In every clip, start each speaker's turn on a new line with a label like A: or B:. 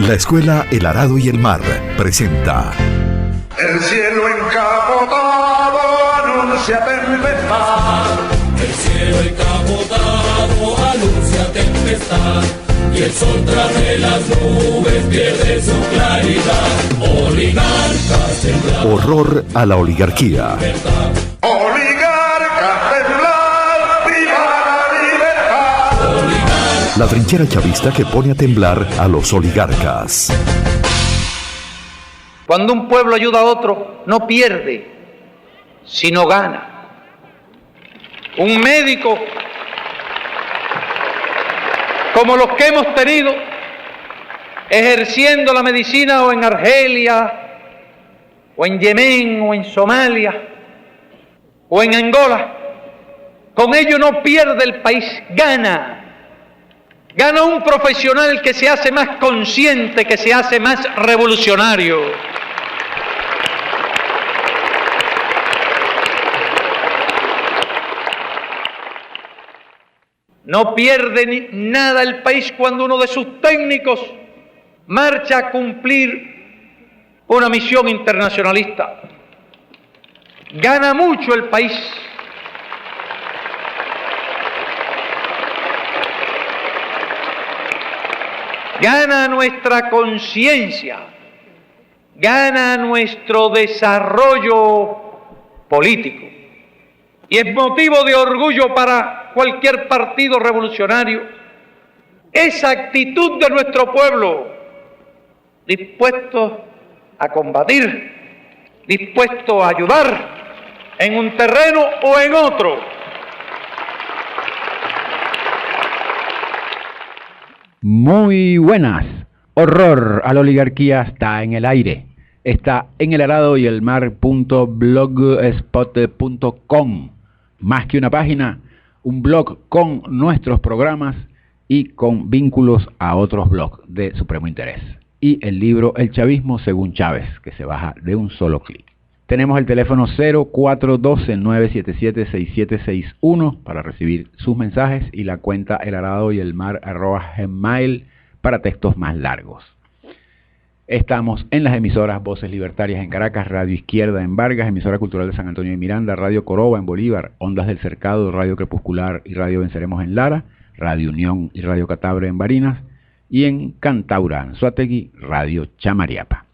A: La Escuela El Arado y el Mar presenta
B: El cielo encapotado anuncia tempestad.
C: El cielo encapotado anuncia tempestad. Y el sol tras de las nubes pierde su claridad. Oligarcas temblar.
A: Horror a la oligarquía.
B: Oligarcas temblar, viva la libertad.
A: La trinchera chavista que pone a temblar a los oligarcas.
D: Cuando un pueblo ayuda a otro, no pierde, sino gana. Un médico, como los que hemos tenido, ejerciendo la medicina o en Argelia, o en Yemen, o en Somalia, o en Angola, con ello no pierde el país, gana. Gana un profesional que se hace más consciente, que se hace más revolucionario. No pierde nada el país cuando uno de sus técnicos marcha a cumplir una misión internacionalista. Gana mucho el país. Gana nuestra conciencia, gana nuestro desarrollo político. Y es motivo de orgullo para cualquier partido revolucionario esa actitud de nuestro pueblo, dispuesto a combatir, dispuesto a ayudar en un terreno o en otro.
E: Muy buenas. Horror a la oligarquía está en el aire. Está en el arado y el mar.blogspot.com. Más que una página, un blog con nuestros programas y con vínculos a otros blogs de supremo interés. Y el libro El Chavismo según Chávez, que se baja de un solo clic. Tenemos el teléfono 0412-977-6761 para recibir sus mensajes y la cuenta elaradoyelmar@gmail para textos más largos. Estamos en las emisoras Voces Libertarias en Caracas, Radio Izquierda en Vargas, emisora cultural de San Antonio de Miranda, Radio Coroba en Bolívar, Ondas del Cercado, Radio Crepuscular y Radio Venceremos en Lara, Radio Unión y Radio Catabre en Barinas, y en Cantaura, Anzoátegui, Radio Chamariapa.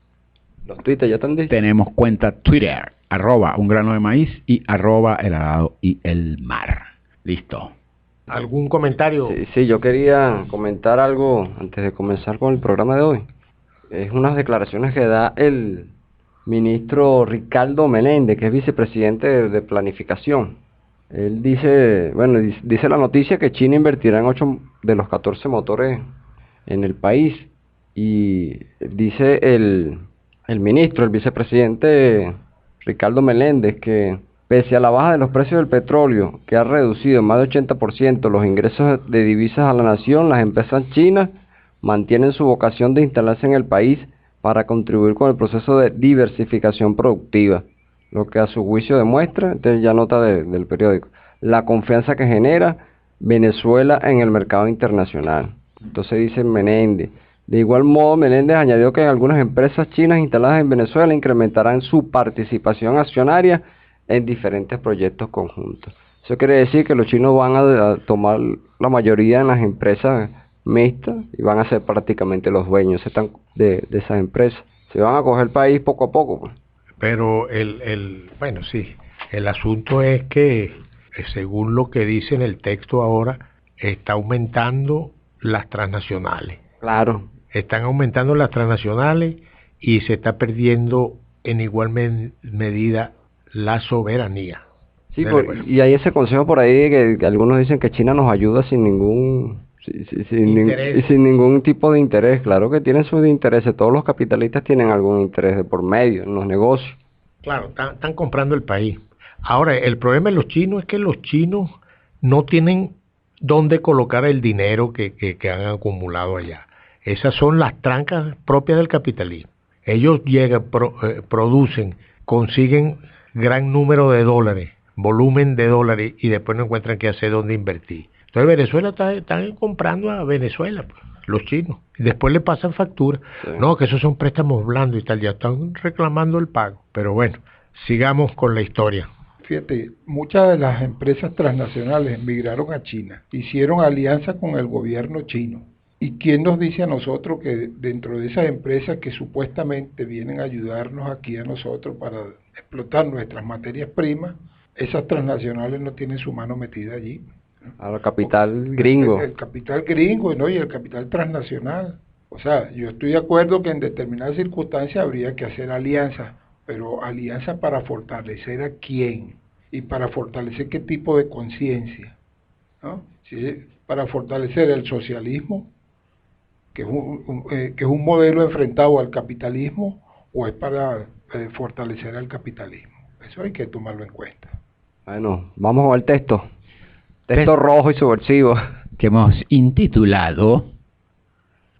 F: Los Twitter ya están listos.
E: Tenemos cuenta Twitter, @ungranoDeMaíz y @elarado-y-el-mar. Listo.
G: ¿Algún comentario?
F: Sí, yo quería comentar algo antes de comenzar con el programa de hoy. Es unas declaraciones que da el ministro Ricardo Meléndez, que es vicepresidente de Planificación. Él dice, dice la noticia que China invertirá en 8 de los 14 motores en el país. Y dice el vicepresidente Ricardo Meléndez, que pese a la baja de los precios del petróleo, que ha reducido en más de 80% los ingresos de divisas a la nación, las empresas chinas mantienen su vocación de instalarse en el país para contribuir con el proceso de diversificación productiva, lo que a su juicio demuestra, entonces ya nota del periódico, la confianza que genera Venezuela en el mercado internacional. Entonces dice Meléndez. De igual modo, Meléndez añadió que algunas empresas chinas instaladas en Venezuela incrementarán su participación accionaria en diferentes proyectos conjuntos. Eso quiere decir que los chinos van a tomar la mayoría en las empresas mixtas y van a ser prácticamente los dueños de esas empresas. Se van a coger el país poco a poco, pues.
G: Pero el asunto es que, según lo que dice en el texto ahora, está aumentando las transnacionales.
F: Claro.
G: Están aumentando las transnacionales y se está perdiendo en igual medida la soberanía.
F: Sí, y hay ese consejo por ahí que algunos dicen que China nos ayuda sin ningún tipo de interés. Claro que tienen sus intereses, todos los capitalistas tienen algún interés de por medio en los negocios.
G: Claro, están comprando el país. Ahora, el problema de los chinos es que los chinos no tienen dónde colocar el dinero que han acumulado allá. Esas son las trancas propias del capitalismo. Ellos llegan, producen, consiguen gran número de dólares, volumen de dólares, y después no encuentran qué hacer, dónde invertir. Entonces Venezuela están comprando a Venezuela, pues. los chinos. Y después le pasan factura.
F: Sí.
G: No, que esos son préstamos blandos y tal, ya están reclamando el pago. Pero bueno, sigamos con la historia.
H: Fíjate, muchas de las empresas transnacionales migraron a China, hicieron alianza con el gobierno chino. ¿Y quién nos dice a nosotros que dentro de esas empresas que supuestamente vienen a ayudarnos aquí a nosotros para explotar nuestras materias primas, esas transnacionales no tienen su mano metida allí?
F: A la capital gringo.
H: El capital gringo, ¿no? Y el capital transnacional. O sea, yo estoy de acuerdo que en determinadas circunstancias habría que hacer alianzas, pero alianza para fortalecer a quién y para fortalecer qué tipo de conciencia, ¿no? Si es para fortalecer el socialismo, que es un modelo enfrentado al capitalismo, o es para fortalecer al capitalismo. Eso hay que tomarlo en cuenta.
F: Bueno, vamos al texto. Texto rojo y subversivo.
E: Que hemos intitulado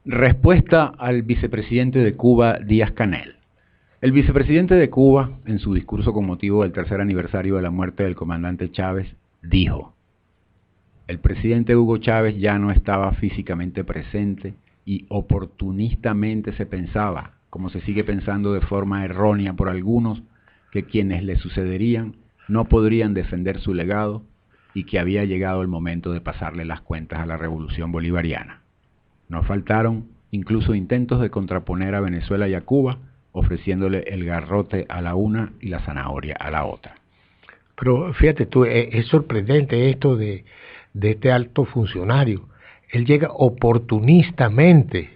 E: Respuesta al vicepresidente de Cuba, Díaz-Canel. El vicepresidente de Cuba, en su discurso con motivo del tercer aniversario de la muerte del comandante Chávez, dijo: el presidente Hugo Chávez ya no estaba físicamente presente y oportunistamente se pensaba, como se sigue pensando de forma errónea por algunos, que quienes le sucederían no podrían defender su legado y que había llegado el momento de pasarle las cuentas a la revolución bolivariana. No faltaron incluso intentos de contraponer a Venezuela y a Cuba, ofreciéndole el garrote a la una y la zanahoria a la otra.
G: Pero fíjate tú, es sorprendente esto de este alto funcionario. Él llega oportunistamente.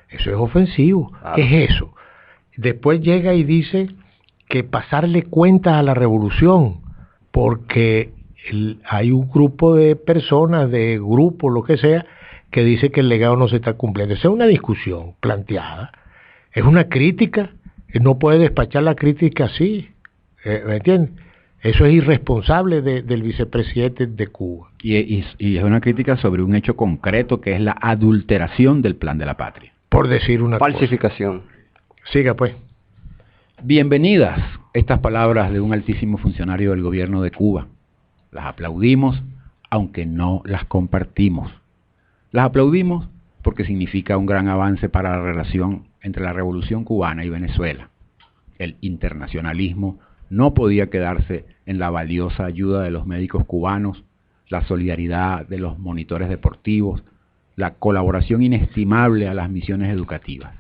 G: Eso es ofensivo.
F: Claro.
G: ¿Qué es eso? Después llega y dice que pasarle cuentas a la revolución, porque hay un grupo de personas, de grupos, lo que sea, que dice que el legado no se está cumpliendo. Esa es una discusión planteada. Es una crítica. No puede despachar la crítica así. ¿Me entiendes? Eso es irresponsable del vicepresidente de Cuba.
E: Y es una crítica sobre un hecho concreto que es la adulteración del plan de la patria.
G: Por decir una
F: Falsificación.
G: cosa. Siga pues.
E: Bienvenidas estas palabras de un altísimo funcionario del gobierno de Cuba. Las aplaudimos, aunque no las compartimos. Las aplaudimos porque significa un gran avance para la relación entre la Revolución Cubana y Venezuela. El internacionalismo no podía quedarse en la valiosa ayuda de los médicos cubanos, la solidaridad de los monitores deportivos, la colaboración inestimable a las misiones educativas.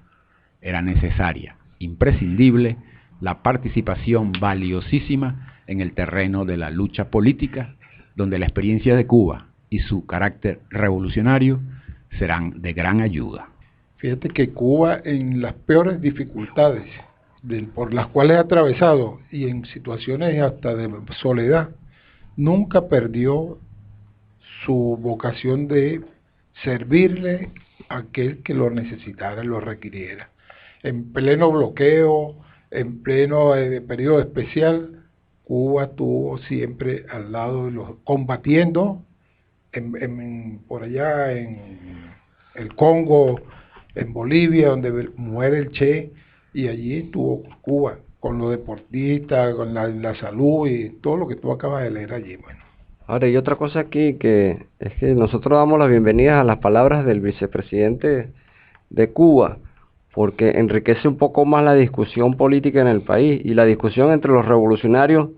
E: Era necesaria, imprescindible, la participación valiosísima en el terreno de la lucha política, donde la experiencia de Cuba y su carácter revolucionario serán de gran ayuda.
H: Fíjate que Cuba, en las peores dificultades por las cuales ha atravesado y en situaciones hasta de soledad, nunca perdió su vocación de servirle a aquel que lo necesitara, lo requiriera. En pleno bloqueo, en pleno periodo especial, Cuba estuvo siempre al lado de los combatiendo por allá en el Congo, en Bolivia, donde muere el Che, y allí estuvo Cuba, con los deportistas, con la salud y todo lo que tú acabas de leer allí. Bueno.
F: Ahora, y otra cosa aquí, que es que nosotros damos las bienvenidas a las palabras del vicepresidente de Cuba, porque enriquece un poco más la discusión política en el país y la discusión entre los revolucionarios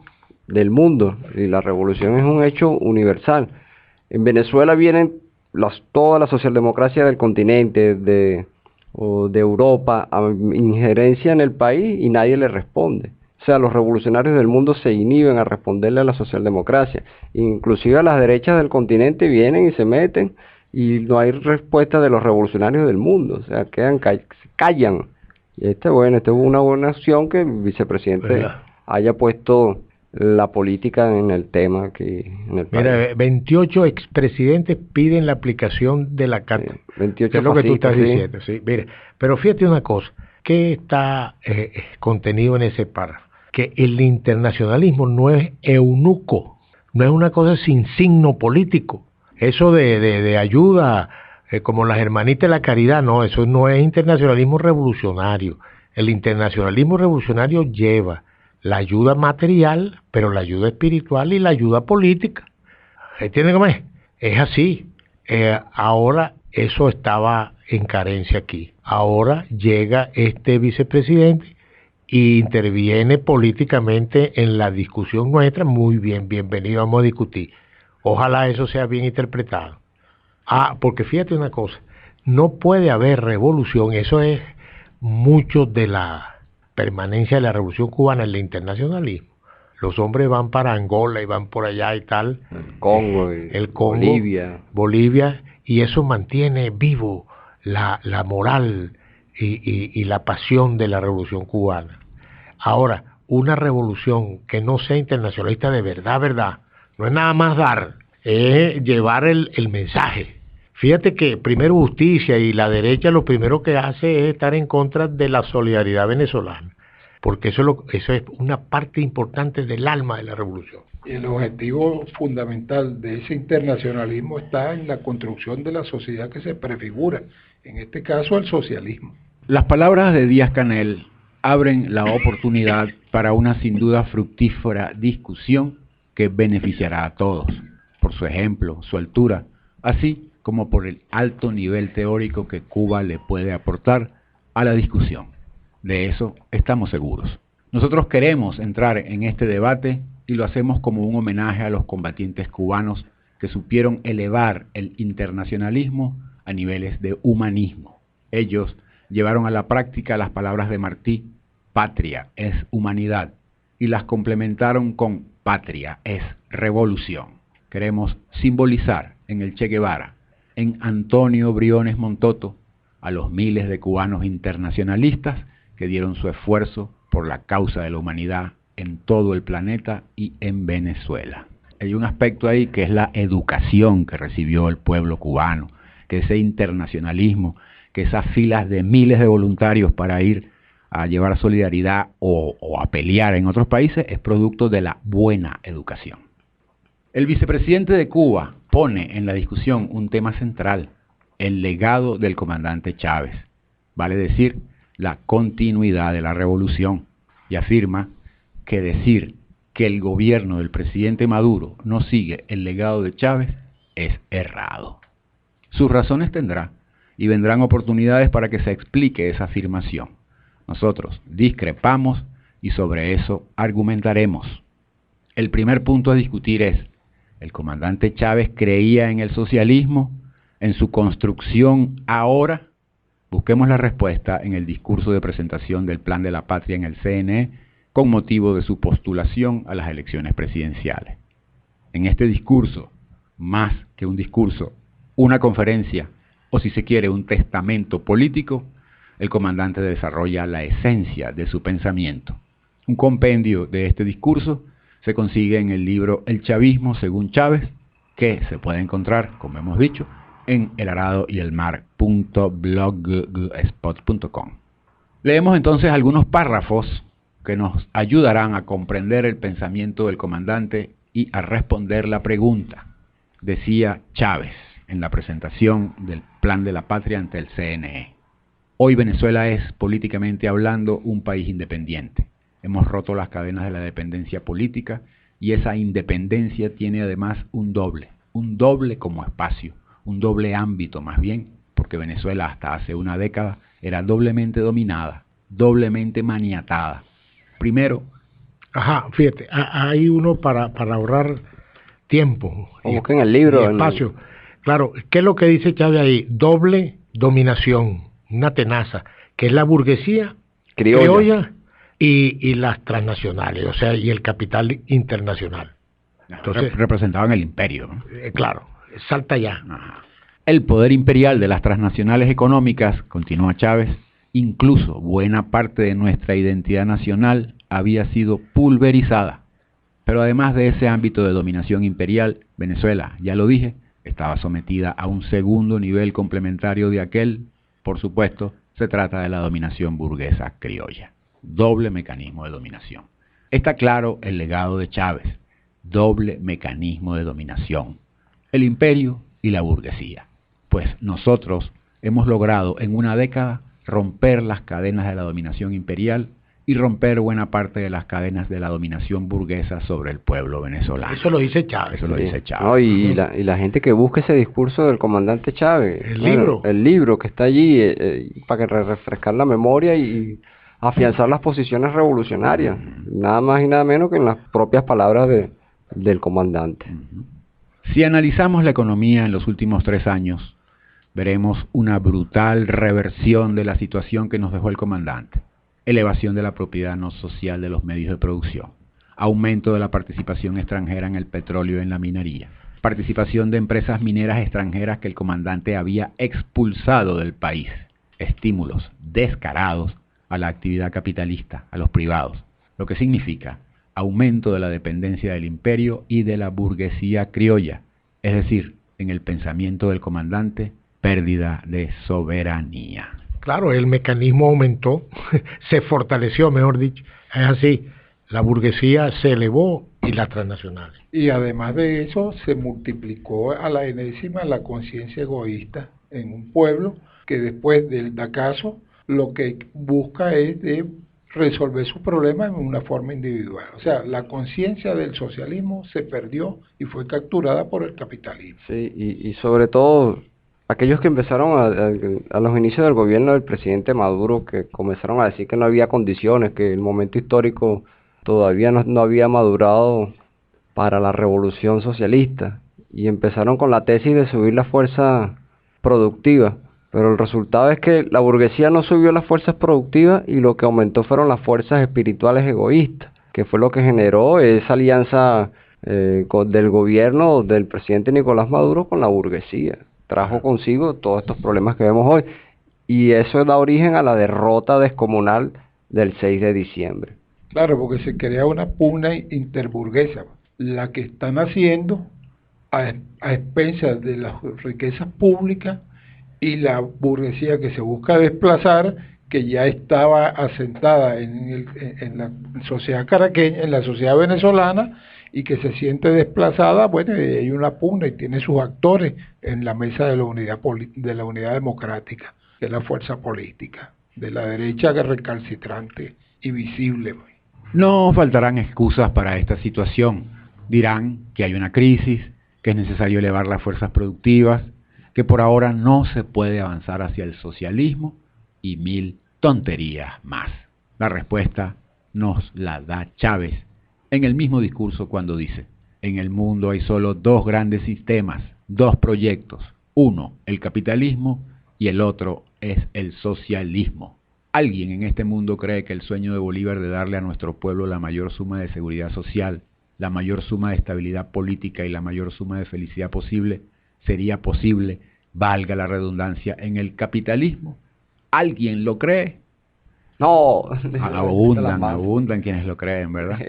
F: del mundo, y la revolución es un hecho universal. En Venezuela vienen toda la socialdemocracia del continente, o de Europa, a injerencia en el país y nadie le responde. O sea, los revolucionarios del mundo se inhiben a responderle a la socialdemocracia. Inclusive a las derechas del continente vienen y se meten y no hay respuesta de los revolucionarios del mundo. O sea, callan. Y esta es una buena acción que el vicepresidente haya puesto la política en el tema aquí en el país.
G: Mira, 28 expresidentes piden la aplicación de la carta.
F: 28
G: es lo que tú estás
F: sí.
G: diciendo, sí. Mira, pero fíjate una cosa, ¿qué está contenido en ese párrafo? Que el internacionalismo no es eunuco, no es una cosa sin signo político. Eso de ayuda, como las hermanitas de la caridad, no, eso no es internacionalismo revolucionario. El internacionalismo revolucionario lleva la ayuda material, pero la ayuda espiritual y la ayuda política. ¿Entienden cómo es? Es así. Ahora eso estaba en carencia aquí. Ahora llega este vicepresidente y interviene políticamente en la discusión nuestra. Muy bien, bienvenido, vamos a discutir. Ojalá eso sea bien interpretado. Porque fíjate una cosa, no puede haber revolución, eso es mucho de la permanencia de la revolución cubana, el internacionalismo. Los hombres van para Angola y van por allá y tal.
F: El Congo,
G: Bolivia, y eso mantiene vivo la moral y la pasión de la revolución cubana. Ahora, una revolución que no sea internacionalista de verdad, no es nada más dar, es llevar el mensaje. Fíjate que primero justicia y la derecha lo primero que hace es estar en contra de la solidaridad venezolana, porque eso es una parte importante del alma de la revolución.
H: Y el objetivo fundamental de ese internacionalismo está en la construcción de la sociedad que se prefigura, en este caso el socialismo.
E: Las palabras de Díaz-Canel abren la oportunidad para una sin duda fructífera discusión que beneficiará a todos, por su ejemplo, su altura, así como por el alto nivel teórico que Cuba le puede aportar a la discusión. De eso estamos seguros. Nosotros queremos entrar en este debate y lo hacemos como un homenaje a los combatientes cubanos que supieron elevar el internacionalismo a niveles de humanismo. Ellos llevaron a la práctica las palabras de Martí, patria es humanidad, y las complementaron con patria es revolución. Queremos simbolizar en el Che Guevara, en Antonio Briones Montoto, a los miles de cubanos internacionalistas que dieron su esfuerzo por la causa de la humanidad en todo el planeta y en Venezuela. Hay un aspecto ahí que es la educación que recibió el pueblo cubano, que ese internacionalismo, que esas filas de miles de voluntarios para ir a llevar solidaridad o a pelear en otros países es producto de la buena educación. El vicepresidente de Cuba pone en la discusión un tema central, el legado del comandante Chávez, vale decir, la continuidad de la revolución, y afirma que decir que el gobierno del presidente Maduro no sigue el legado de Chávez es errado. Sus razones tendrá y vendrán oportunidades para que se explique esa afirmación. Nosotros discrepamos y sobre eso argumentaremos. El primer punto a discutir es: ¿el comandante Chávez creía en el socialismo, en su construcción ahora? Busquemos la respuesta en el discurso de presentación del Plan de la Patria en el CNE con motivo de su postulación a las elecciones presidenciales. En este discurso, más que un discurso, una conferencia, o si se quiere un testamento político, el comandante desarrolla la esencia de su pensamiento. Un compendio de este discurso se consigue en el libro El chavismo según Chávez, que se puede encontrar, como hemos dicho, en elaradoyelmar.blogspot.com. Leemos entonces algunos párrafos que nos ayudarán a comprender el pensamiento del comandante y a responder la pregunta. Decía Chávez en la presentación del Plan de la Patria ante el CNE: hoy Venezuela es, políticamente hablando, un país independiente. Hemos roto las cadenas de la dependencia política y esa independencia tiene además un doble como espacio, un doble ámbito más bien, porque Venezuela hasta hace una década era doblemente dominada, doblemente maniatada. Primero,
G: fíjate, hay uno para ahorrar tiempo
F: y en el libro,
G: y espacio. Claro, ¿qué es lo que dice Chávez ahí? Doble dominación, una tenaza, que es la burguesía criolla y las transnacionales, o sea, y el capital internacional.
E: Entonces, representaban el imperio, ¿no?
G: Claro, salta ya.
E: El poder imperial de las transnacionales económicas, continúa Chávez, incluso buena parte de nuestra identidad nacional había sido pulverizada. Pero además de ese ámbito de dominación imperial, Venezuela, ya lo dije, estaba sometida a un segundo nivel complementario de aquel. Por supuesto, se trata de la dominación burguesa criolla. Doble mecanismo de dominación. Está claro el legado de Chávez. Doble mecanismo de dominación. El imperio y la burguesía. Pues nosotros hemos logrado en una década romper las cadenas de la dominación imperial y y romper buena parte de las cadenas de la dominación burguesa sobre el pueblo venezolano.
G: Eso lo dice Chávez.
E: Eso lo dice Chávez.
F: No, y la gente que busque ese discurso del comandante Chávez.
G: El
F: libro que está allí para que refrescar la memoria y afianzar las posiciones revolucionarias. Nada más y nada menos que en las propias palabras del comandante.
E: Si analizamos la economía en los últimos 3 años, veremos una brutal reversión de la situación que nos dejó el comandante. Elevación de la propiedad no social de los medios de producción, aumento de la participación extranjera en el petróleo y en la minería, participación de empresas mineras extranjeras que el comandante había expulsado del país, estímulos descarados a la actividad capitalista, a los privados, lo que significa aumento de la dependencia del imperio y de la burguesía criolla, es decir, en el pensamiento del comandante, pérdida de soberanía.
G: Claro, el mecanismo aumentó, se fortaleció, mejor dicho. Es así, la burguesía se elevó y las transnacionales.
H: Y además de eso, se multiplicó a la enésima la conciencia egoísta en un pueblo que después del acaso lo que busca es de resolver sus problemas en una forma individual. O sea, la conciencia del socialismo se perdió y fue capturada por el capitalismo.
F: Sí, y sobre todo aquellos que empezaron a los inicios del gobierno del presidente Maduro, que comenzaron a decir que no había condiciones, que el momento histórico todavía no había madurado para la revolución socialista, y empezaron con la tesis de subir la fuerza productiva, pero el resultado es que la burguesía no subió las fuerzas productivas y lo que aumentó fueron las fuerzas espirituales egoístas, que fue lo que generó esa alianza del gobierno del presidente Nicolás Maduro con la burguesía. Trajo consigo todos estos problemas que vemos hoy, y eso da origen a la derrota descomunal del 6 de diciembre.
H: Claro, porque se crea una pugna interburguesa, la que están haciendo a expensas de las riquezas públicas y la burguesía que se busca desplazar, que ya estaba asentada en la sociedad caraqueña, en la sociedad venezolana, y que se siente desplazada. Bueno, hay una pugna y tiene sus actores en la mesa de la unidad democrática, que es la fuerza política, de la derecha recalcitrante y visible.
E: No faltarán excusas para esta situación. Dirán que hay una crisis, que es necesario elevar las fuerzas productivas, que por ahora no se puede avanzar hacia el socialismo y 1000 tonterías más. La respuesta nos la da Chávez en el mismo discurso cuando dice: en el mundo hay solo 2 grandes sistemas, 2 proyectos, uno el capitalismo y el otro es el socialismo. ¿Alguien en este mundo cree que el sueño de Bolívar de darle a nuestro pueblo la mayor suma de seguridad social, la mayor suma de estabilidad política y la mayor suma de felicidad posible sería posible, valga la redundancia, en el capitalismo? ¿Alguien lo cree?
F: No.
E: Abundan quienes lo creen, ¿verdad?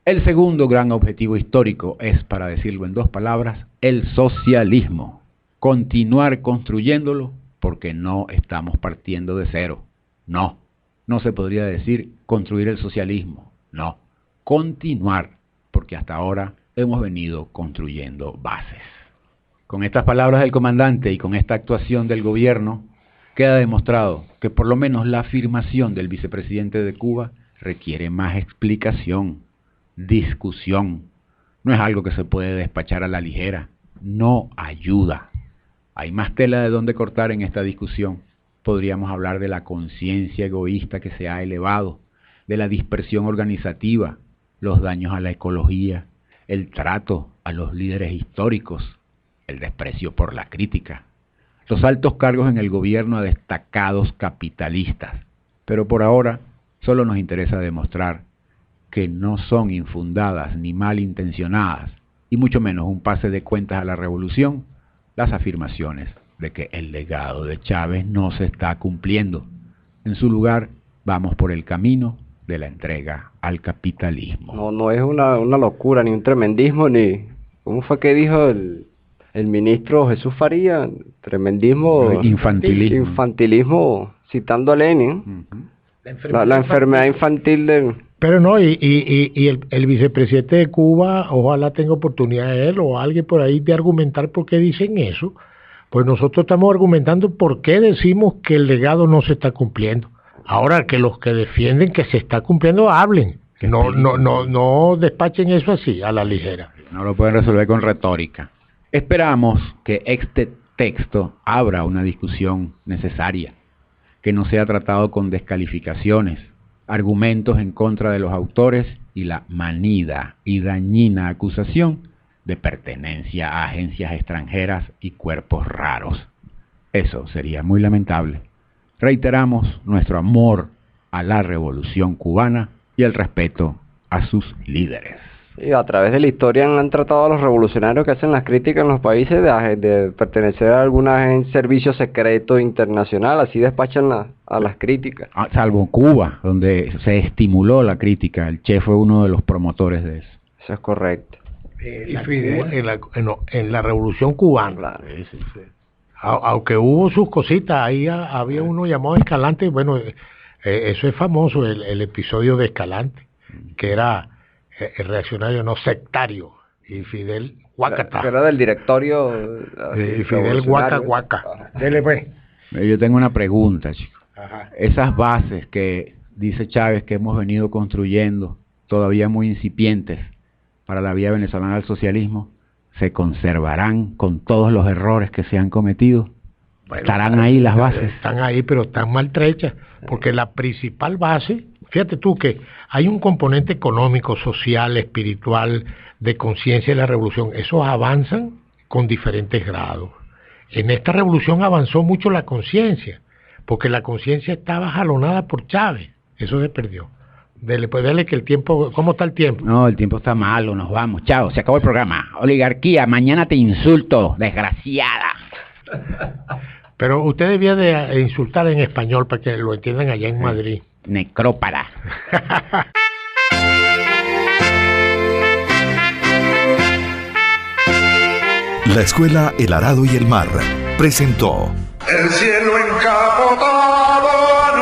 E: El segundo gran objetivo histórico es, para decirlo en 2 palabras, el socialismo. Continuar construyéndolo porque no estamos partiendo de cero. No se podría decir construir el socialismo. No, continuar, porque hasta ahora hemos venido construyendo bases. Con estas palabras del comandante y con esta actuación del gobierno, queda demostrado que por lo menos la afirmación del vicepresidente de Cuba requiere más explicación, discusión. No es algo que se puede despachar a la ligera, no ayuda. Hay más tela de donde cortar en esta discusión. Podríamos hablar de la conciencia egoísta que se ha elevado, de la dispersión organizativa, los daños a la ecología, el trato a los líderes históricos, el desprecio por la crítica, los altos cargos en el gobierno a destacados capitalistas. Pero por ahora solo nos interesa demostrar que no son infundadas ni malintencionadas, y mucho menos un pase de cuentas a la revolución, las afirmaciones de que el legado de Chávez no se está cumpliendo. En su lugar, vamos por el camino de la entrega al capitalismo.
F: No es una locura, ni un tremendismo, ni... ¿Cómo fue que dijo el ministro Jesús Faría? Tremendismo... Infantilismo, citando a Lenin. La enfermedad infantil de...
G: Pero no, y el vicepresidente de Cuba, ojalá tenga oportunidad él o alguien por ahí de argumentar por qué dicen eso. Pues nosotros estamos argumentando por qué decimos que el legado no se está cumpliendo. Ahora que los que defienden que se está cumpliendo hablen, no despachen eso así a la ligera.
E: No lo pueden resolver con retórica. Esperamos que este texto abra una discusión necesaria, que no sea tratado con descalificaciones, argumentos en contra de los autores y la manida y dañina acusación de pertenencia a agencias extranjeras y cuerpos raros. Eso sería muy lamentable. Reiteramos nuestro amor a la Revolución Cubana y el respeto a sus líderes.
F: Y a través de la historia han tratado a los revolucionarios que hacen las críticas en los países de pertenecer a algún servicio secreto internacional, así despachan a las críticas.
E: Salvo Cuba, donde se estimuló la crítica, el Che fue uno de los promotores de eso.
F: Eso es correcto.
G: En la Revolución Cubana.
F: Claro.
G: Sí. Aunque hubo sus cositas, ahí había uno llamado Escalante, bueno, eso es famoso, el episodio de Escalante, que era el reaccionario no sectario, y Fidel Huacata.
F: Que era del directorio.
G: Y Fidel Huaca. Dele pues.
E: Yo tengo una pregunta, chicos. Esas bases que dice Chávez que hemos venido construyendo, todavía muy incipientes, para la vía venezolana al socialismo, ¿se conservarán con todos los errores que se han cometido? Bueno, ¿estarán ahí las bases?
G: Están ahí, pero están maltrechas, porque la principal base, fíjate tú que hay un componente económico, social, espiritual, de conciencia de la revolución. Esos avanzan con diferentes grados. En esta revolución avanzó mucho la conciencia, porque la conciencia estaba jalonada por Chávez. Eso se perdió. Dele que el tiempo, ¿cómo está el tiempo?
E: No, el tiempo está malo, nos vamos. Chao, se acabó el programa. Oligarquía, mañana te insulto, desgraciada.
G: Pero usted debía de insultar en español para que lo entiendan allá en Madrid.
E: Necrópara.
A: La escuela El Arado y el Mar presentó
B: El cielo encapotado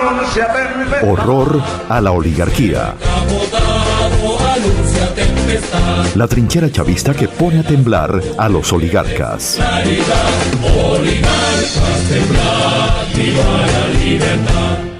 B: anuncia tempestad.
A: Horror a la oligarquía.
C: Encapotado anuncia tempestad.
A: La trinchera chavista que pone a temblar a los oligarcas.
C: Oligarcas temblar, viva la libertad.